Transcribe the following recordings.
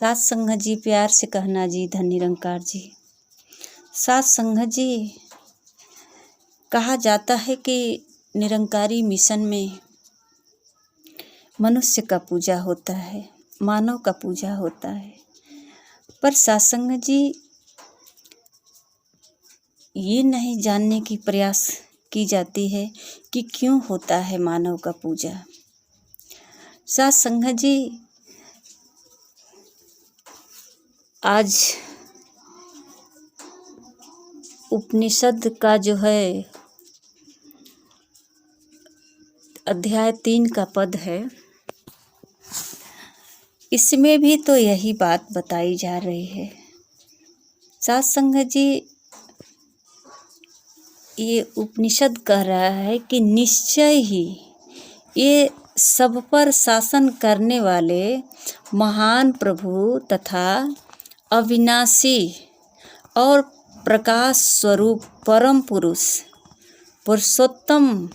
सात संगत जी, प्यार से कहना जी, धन निरंकार जी। सात संगत जी, कहा जाता है कि निरंकारी मिशन में मनुष्य का पूजा होता है, मानव का पूजा होता है। पर सात संगत जी, ये नहीं जानने की प्रयास की जाती है कि क्यों होता है मानव का पूजा। सात संगत जी, आज उपनिषद का जो है अध्याय 3 का पद है, इसमें भी तो यही बात बताई जा रही है। सात संगत जी, ये उपनिषद कह रहा है कि निश्चय ही ये सब पर शासन करने वाले महान प्रभु तथा अविनाशी और प्रकाश स्वरूप परम पुरुष पुरुषोत्तम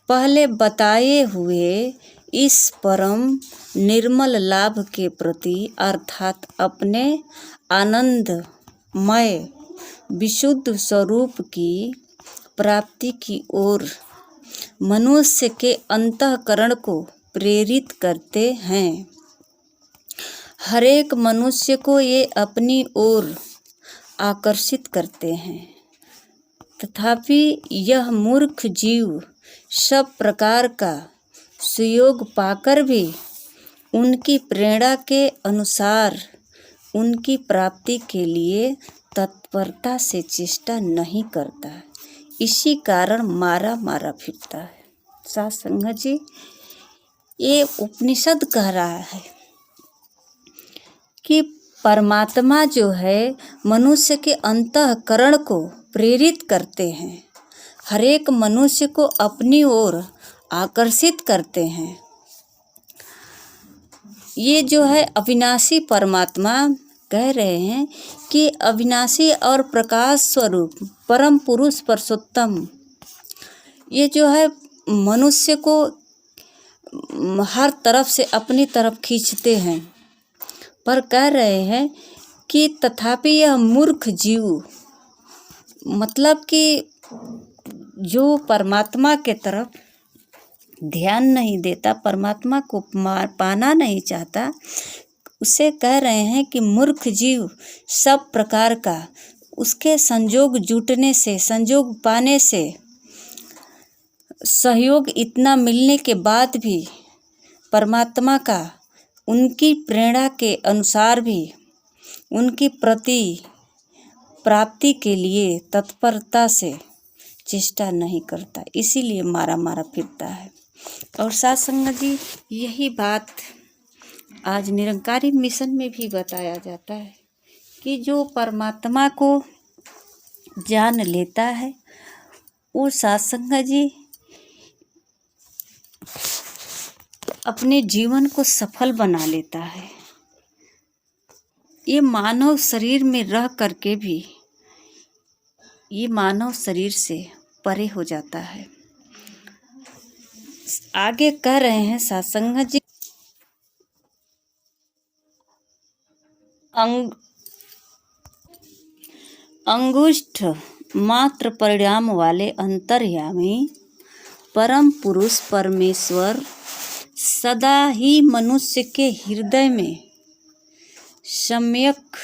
पहले बताए हुए इस परम निर्मल लाभ के प्रति अर्थात अपने आनंदमय विशुद्ध स्वरूप की प्राप्ति की ओर मनुष्य के अंतःकरण को प्रेरित करते हैं। हर एक मनुष्य को ये अपनी ओर आकर्षित करते हैं, तथापि यह मूर्ख जीव सब प्रकार का सुयोग पाकर भी उनकी प्रेरणा के अनुसार उनकी प्राप्ति के लिए तत्परता से चेष्टा नहीं करता, इसी कारण मारा मारा फिरता है। सात संगत जी, ये उपनिषद कह रहा है कि परमात्मा जो है मनुष्य के अंतःकरण को प्रेरित करते हैं, हर एक मनुष्य को अपनी ओर आकर्षित करते हैं। ये जो है अविनाशी परमात्मा कह रहे हैं कि अविनाशी और प्रकाश स्वरूप परम पुरुष पुरुषोत्तम, ये जो है मनुष्य को हर तरफ से अपनी तरफ खींचते हैं। पर कह रहे हैं कि तथापि यह मूर्ख जीव, मतलब कि जो परमात्मा के तरफ ध्यान नहीं देता, परमात्मा को पाना नहीं चाहता, उसे कह रहे हैं कि मूर्ख जीव सब प्रकार का उसके संजोग जुटने से, संजोग पाने से, सहयोग इतना मिलने के बाद भी परमात्मा का उनकी प्रेरणा के अनुसार भी उनकी प्रति प्राप्ति के लिए तत्परता से चेष्टा नहीं करता, इसीलिए मारा मारा फिरता है। और सात संगत जी, यही बात आज निरंकारी मिशन में भी बताया जाता है कि जो परमात्मा को जान लेता है वो सात संगत जी अपने जीवन को सफल बना लेता है। ये मानव शरीर में रह करके भी ये मानव शरीर से परे हो जाता है। आगे कह रहे हैं सात संगत जी, अंगुष्ठ मात्र परिणाम वाले अंतर्यामी परम पुरुष परमेश्वर सदा ही मनुष्य के हृदय में सम्यक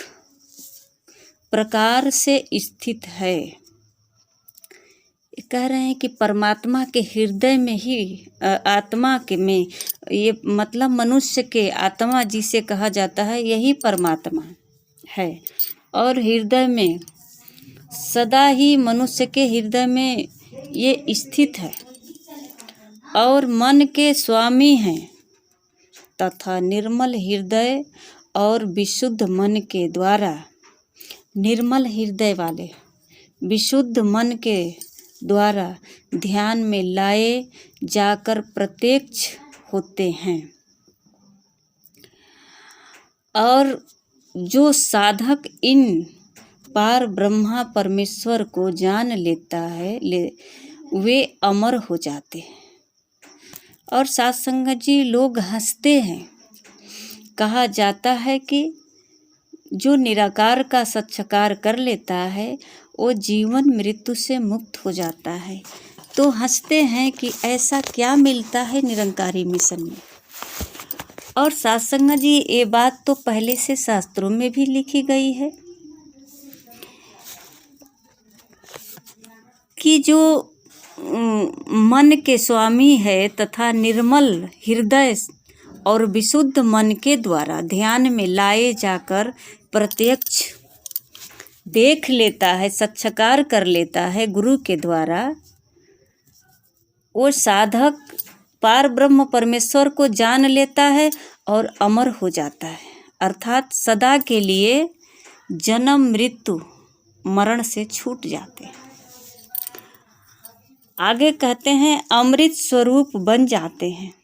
प्रकार से स्थित है। कह रहे हैं कि परमात्मा के हृदय में ही आत्मा के में, ये मतलब मनुष्य के आत्मा जिसे कहा जाता है यही परमात्मा है, और हृदय में सदा ही मनुष्य के हृदय में ये स्थित है और मन के स्वामी हैं, तथा निर्मल हृदय और विशुद्ध मन के द्वारा, निर्मल हृदय वाले विशुद्ध मन के द्वारा ध्यान में लाए जाकर प्रत्यक्ष होते हैं। और जो साधक इन पार ब्रह्मा परमेश्वर को जान लेता है वे अमर हो जाते हैं। और सात संगत जी, लोग हंसते हैं, कहा जाता है कि जो निराकार का साक्षात्कार कर लेता है वो जीवन मृत्यु से मुक्त हो जाता है। तो हंसते हैं कि ऐसा क्या मिलता है निरंकारी मिशन में। और सत्संग जी, ये बात तो पहले से शास्त्रों में भी लिखी गई है कि जो मन के स्वामी है तथा निर्मल हृदय और विशुद्ध मन के द्वारा ध्यान में लाए जाकर प्रत्यक्ष देख लेता है, साक्षात्कार कर लेता है गुरु के द्वारा, वो साधक पार ब्रह्म परमेश्वर को जान लेता है और अमर हो जाता है, अर्थात सदा के लिए जन्म मृत्यु मरण से छूट जाते हैं। आगे कहते हैं अमृत स्वरूप बन जाते हैं।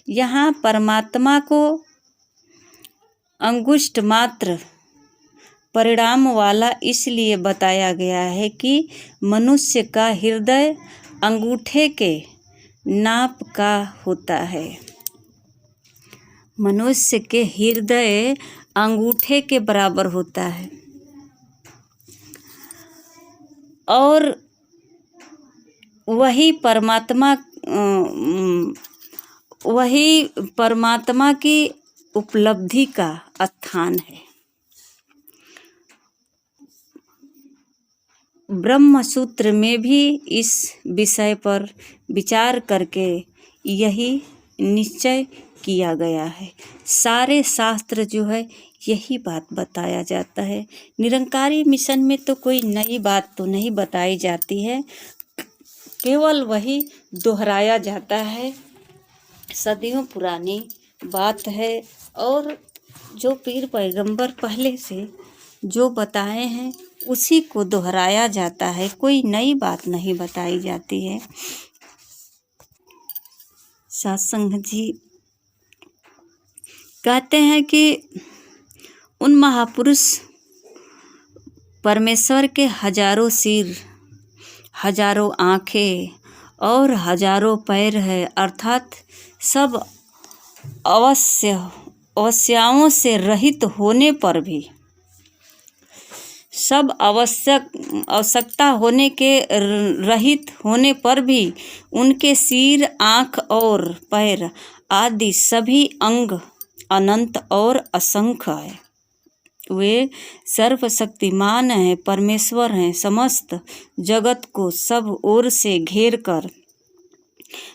यहाँ परमात्मा को अंगुष्ठ मात्र परिणाम वाला इसलिए बताया गया है कि मनुष्य का हृदय अंगूठे के नाप का होता है। मनुष्य के हृदय अंगूठे के बराबर होता है और वही परमात्मा की उपलब्धि का स्थान है। ब्रह्म सूत्र में भी इस विषय पर विचार करके यही निश्चय किया गया है। सारे शास्त्र जो है यही बात बताया जाता है। निरंकारी मिशन में तो कोई नई बात तो नहीं बताई जाती है, केवल वही दोहराया जाता है, सदियों पुरानी बात है। और जो पीर पैगंबर पहले से जो बताए हैं उसी को दोहराया जाता है, कोई नई बात नहीं बताई जाती है। सत्संग जी कहते हैं कि उन महापुरुष परमेश्वर के हजारों सिर, हजारों आँखें और हजारों पैर है, अर्थात सब अवश्याओं से रहित होने पर भी, सब आवश्यकता होने के रहित होने पर भी उनके सिर, आँख और पैर आदि सभी अंग अनंत और असंख्य है। वे सर्वशक्तिमान हैं, परमेश्वर हैं, समस्त जगत को सब ओर से घेर कर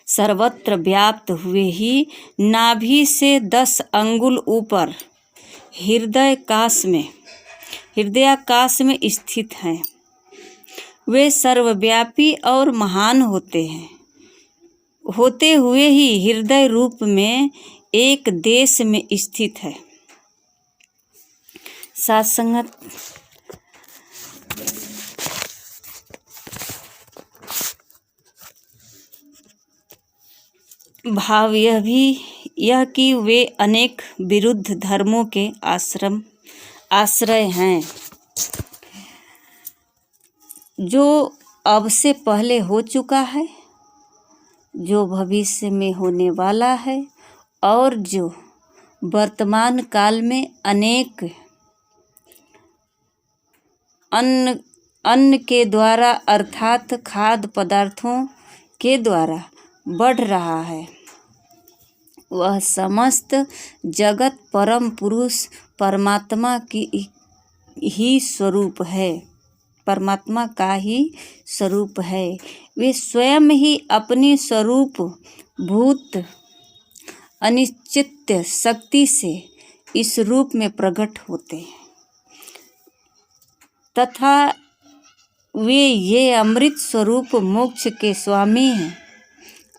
सर्वत्र व्याप्त हुए ही नाभि से 10 अंगुल ऊपर हृदयाकाश में स्थित हैं। वे सर्वव्यापी और महान होते हैं, होते हुए ही हृदय रूप में एक देश में स्थित है। सत्संगत भाव यह कि वे अनेक विरुद्ध धर्मों के आश्रय हैं, जो अब से पहले हो चुका है, जो भविष्य में होने वाला है और जो वर्तमान काल में अनेक अन्न के द्वारा अर्थात खाद्य पदार्थों के द्वारा बढ़ रहा है। वह समस्त जगत परम पुरुष परमात्मा की ही स्वरूप है, परमात्मा का ही स्वरूप है। वे स्वयं ही अपनी स्वरूप भूत अनिश्चित शक्ति से इस रूप में प्रकट होते हैं तथा वे ये अमृत स्वरूप मोक्ष के स्वामी हैं,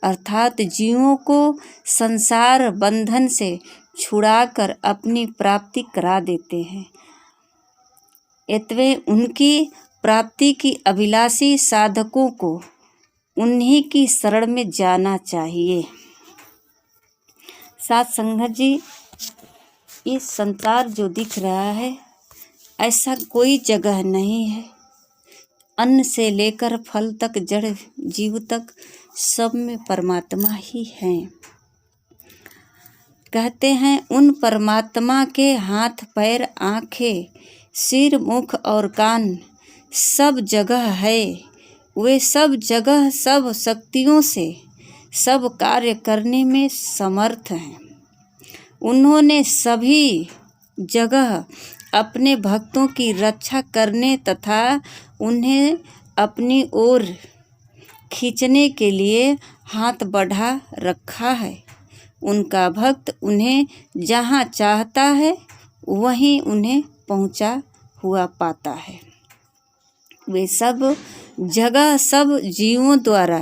अर्थात जीवों को संसार बंधन से छुड़ाकर अपनी प्राप्ति करा देते हैं। अतः उनकी प्राप्ति की अभिलाषी साधकों को उन्हीं की शरण में जाना चाहिए। साथ संगत जी, इस संसार जो दिख रहा है ऐसा कोई जगह नहीं है। अन्न से लेकर फल तक, जड़ जीव तक सब में परमात्मा ही हैं। कहते हैं उन परमात्मा के हाथ पैर आँखें सिर मुख और कान सब जगह है। वे सब जगह सब शक्तियों से सब कार्य करने में समर्थ हैं। उन्होंने सभी जगह अपने भक्तों की रक्षा करने तथा उन्हें अपनी ओर खींचने के लिए हाथ बढ़ा रखा है। उनका भक्त उन्हें जहाँ चाहता है वहीं उन्हें पहुँचा हुआ पाता है। वे सब जगह सब जीवों द्वारा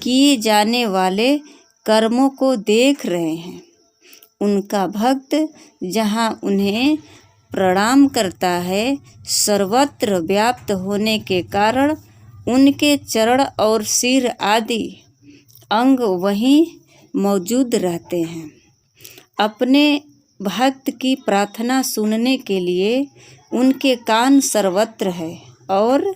किए जाने वाले कर्मों को देख रहे हैं। उनका भक्त जहाँ उन्हें प्रणाम करता है सर्वत्र व्याप्त होने के कारण उनके चरण और सिर आदि अंग वहीं मौजूद रहते हैं। अपने भक्त की प्रार्थना सुनने के लिए उनके कान सर्वत्र है और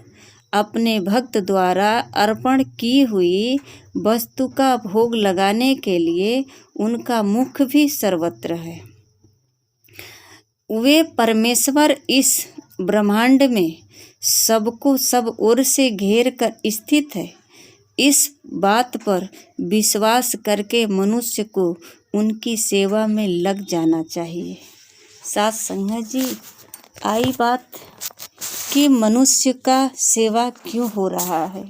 अपने भक्त द्वारा अर्पण की हुई वस्तु का भोग लगाने के लिए उनका मुख भी सर्वत्र है। वे परमेश्वर इस ब्रह्मांड में सबको सब ओर से घेर कर स्थित है। इस बात पर विश्वास करके मनुष्य को उनकी सेवा में लग जाना चाहिए। साथ संगत जी, आई बात कि मनुष्य का सेवा क्यों हो रहा है।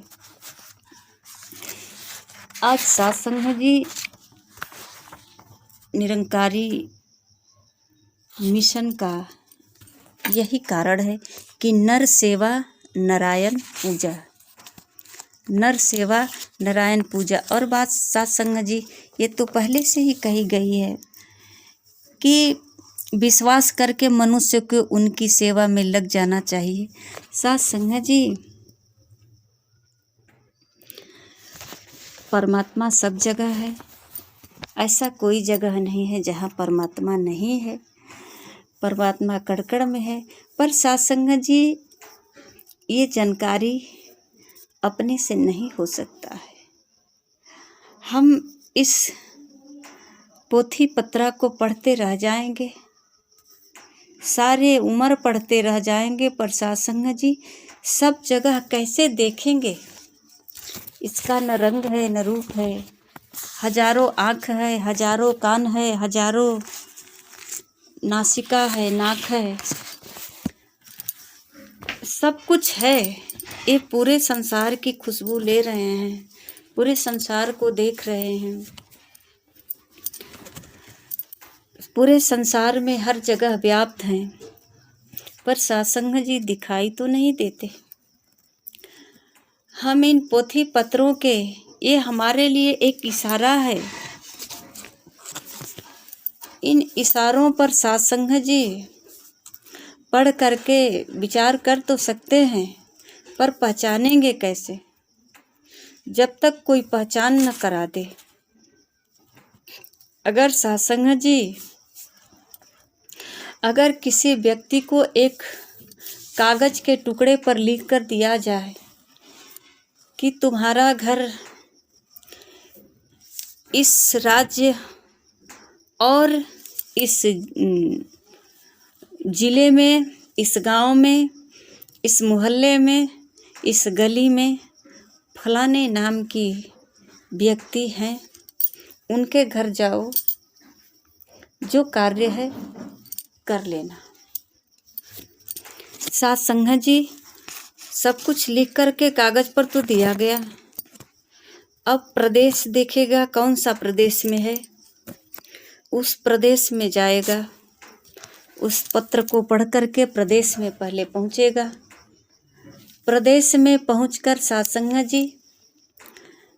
आज साथ संगत जी निरंकारी मिशन का यही कारण है कि नर सेवा नारायण पूजा, नर सेवा नारायण पूजा। और बात साथ संगत जी ये तो पहले से ही कही गई है कि विश्वास करके मनुष्य को उनकी सेवा में लग जाना चाहिए। साथ संगत जी परमात्मा सब जगह है, ऐसा कोई जगह नहीं है जहाँ परमात्मा नहीं है। परमात्मा कण-कण में है। पर साथ संगत जी ये जानकारी अपने से नहीं हो सकता है। हम इस पोथी पत्रा को पढ़ते रह जाएंगे, सारे उम्र पढ़ते रह जाएंगे, पर साथ संगत जी सब जगह कैसे देखेंगे। इसका न रंग है न रूप है, हजारों आँख है, हजारों कान है, हजारों नासिका है, नाक है, सब कुछ है। ये पूरे संसार की खुशबू ले रहे हैं, पूरे संसार को देख रहे हैं। पूरे संसार में हर जगह व्याप्त हैं, पर सत्संग जी दिखाई तो नहीं देते। हम इन पोथी पत्रों के ये हमारे लिए एक इशारा है। इन इशारों पर सत्संग जी पढ़ करके विचार कर तो सकते हैं, पर पहचानेंगे कैसे जब तक कोई पहचान न करा दे। अगर सत्संग जी अगर किसी व्यक्ति को एक कागज के टुकड़े पर लिख कर दिया जाए कि तुम्हारा घर इस राज्य और इस ज़िले में, इस गांव में, इस मोहल्ले में, इस गली में फलाने नाम की व्यक्ति हैं, उनके घर जाओ, जो कार्य है कर लेना। सत्संग जी सब कुछ लिख करके कागज पर तो दिया गया। अब प्रदेश देखेगा कौन सा प्रदेश में है, उस प्रदेश में जाएगा, उस पत्र को पढ़ करके प्रदेश में पहले पहुंचेगा। प्रदेश में पहुंचकर सत्संग जी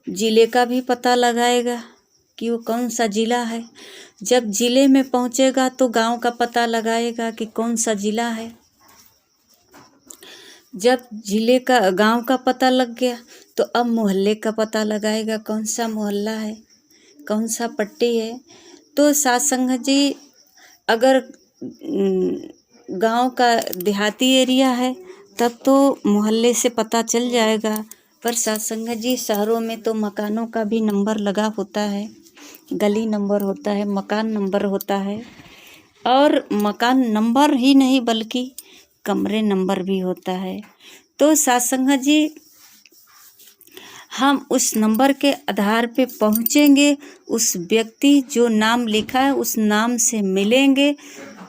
जिले का भी पता लगाएगा कि वो कौन सा ज़िला है। जब ज़िले में पहुंचेगा तो गांव का पता लगाएगा कि कौन सा ज़िला है। जब ज़िले का गांव का पता लग गया तो अब मोहल्ले का पता लगाएगा, कौन सा मोहल्ला है, कौन सा पट्टी है। तो सत्संग जी अगर गांव का देहाती एरिया है तब तो मोहल्ले से पता चल जाएगा, पर सत्संग जी शहरों में तो मकानों का भी नंबर लगा होता है गली नंबर होता है, मकान नंबर होता है, और मकान नंबर ही नहीं बल्कि कमरे नंबर भी होता है। तो साथ संगत जी, हम उस नंबर के आधार पे पहुँचेंगे, उस व्यक्ति जो नाम लिखा है उस नाम से मिलेंगे,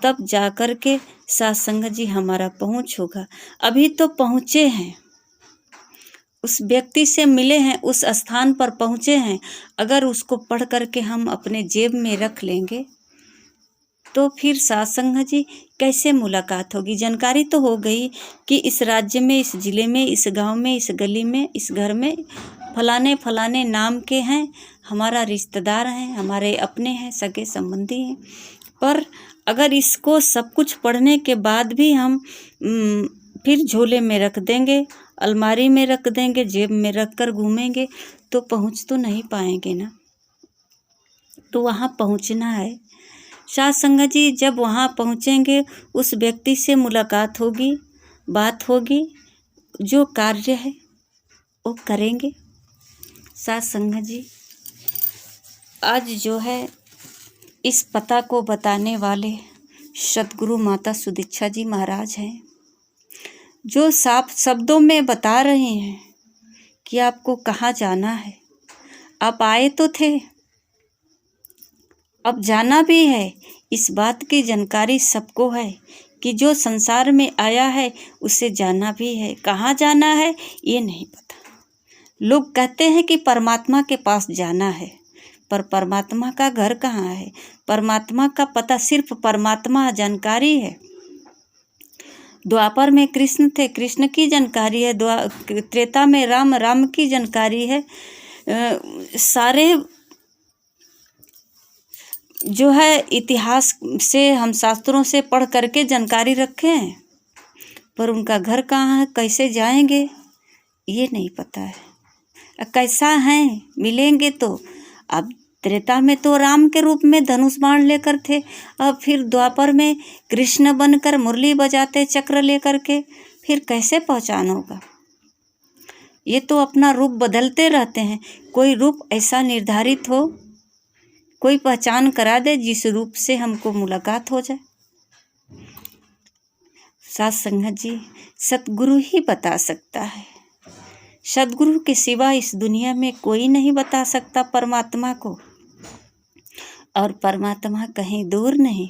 तब जा कर के साथ संगत जी हमारा पहुँच होगा। अभी तो पहुँचे हैं, उस व्यक्ति से मिले हैं, उस स्थान पर पहुँचे हैं, अगर उसको पढ़ कर के हम अपने जेब में रख लेंगे तो फिर साथ संगत जी कैसे मुलाकात होगी। जानकारी तो हो गई कि इस राज्य में, इस ज़िले में, इस गांव में, इस गली में, इस घर में फलाने फलाने नाम के हैं, हमारा रिश्तेदार हैं, हमारे अपने हैं, सगे संबंधी हैं। पर अगर इसको सब कुछ पढ़ने के बाद भी हम फिर झोले में रख देंगे, अलमारी में रख देंगे, जेब में रख कर घूमेंगे, तो पहुँच तो नहीं पाएंगे ना। तो वहाँ पहुँचना है साथ संगत जी। जब वहाँ पहुँचेंगे, उस व्यक्ति से मुलाकात होगी, बात होगी, जो कार्य है वो करेंगे। साथ संगत जी, आज जो है इस पता को बताने वाले सतगुरु माता सुदीक्षा जी महाराज हैं, जो साफ शब्दों में बता रहे हैं कि आपको कहाँ जाना है। आप आए तो थे, अब जाना भी है। इस बात की जानकारी सबको है कि जो संसार में आया है उसे जाना भी है। कहाँ जाना है ये नहीं पता। लोग कहते हैं कि परमात्मा के पास जाना है, पर परमात्मा का घर कहाँ है? परमात्मा का पता सिर्फ परमात्मा जानकारी है। द्वापर में कृष्ण थे, कृष्ण की जानकारी है। त्रेता में राम, राम की जानकारी है। सारे जो है इतिहास से, हम शास्त्रों से पढ़ करके जानकारी रखे हैं, पर उनका घर कहाँ है, कैसे जाएंगे ये नहीं पता है। कैसा है मिलेंगे तो। अब त्रेता में तो राम के रूप में धनुष बाण लेकर थे, अब फिर द्वापर में कृष्ण बनकर मुरली बजाते चक्र लेकर के, फिर कैसे पहचान होगा। ये तो अपना रूप बदलते रहते हैं। कोई रूप ऐसा निर्धारित हो, कोई पहचान करा दे जिस रूप से हमको मुलाकात हो जाए। साथ संगत जी, सतगुरु ही बता सकता है। सतगुरु के सिवा इस दुनिया में कोई नहीं बता सकता परमात्मा को। और परमात्मा कहीं दूर नहीं,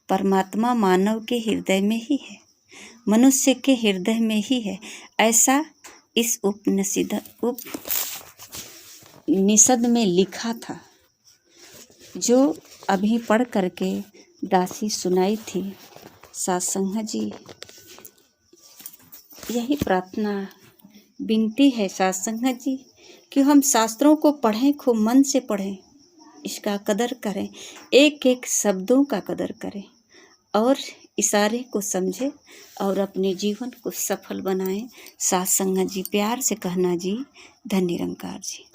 परमात्मा मानव के हृदय में ही है, मनुष्य के हृदय में ही है। ऐसा इस उपनिषद में लिखा था, जो अभी पढ़ करके दासी सुनाई थी। साथ संगत जी, यही प्रार्थना विनती है साथ संगत जी कि हम शास्त्रों को पढ़ें, खूब मन से पढ़ें, इसका कदर करें, एक एक शब्दों का कदर करें और इशारे को समझें और अपने जीवन को सफल बनाएं। साथ संगत जी, प्यार से कहना जी, धन्य निरंकार जी।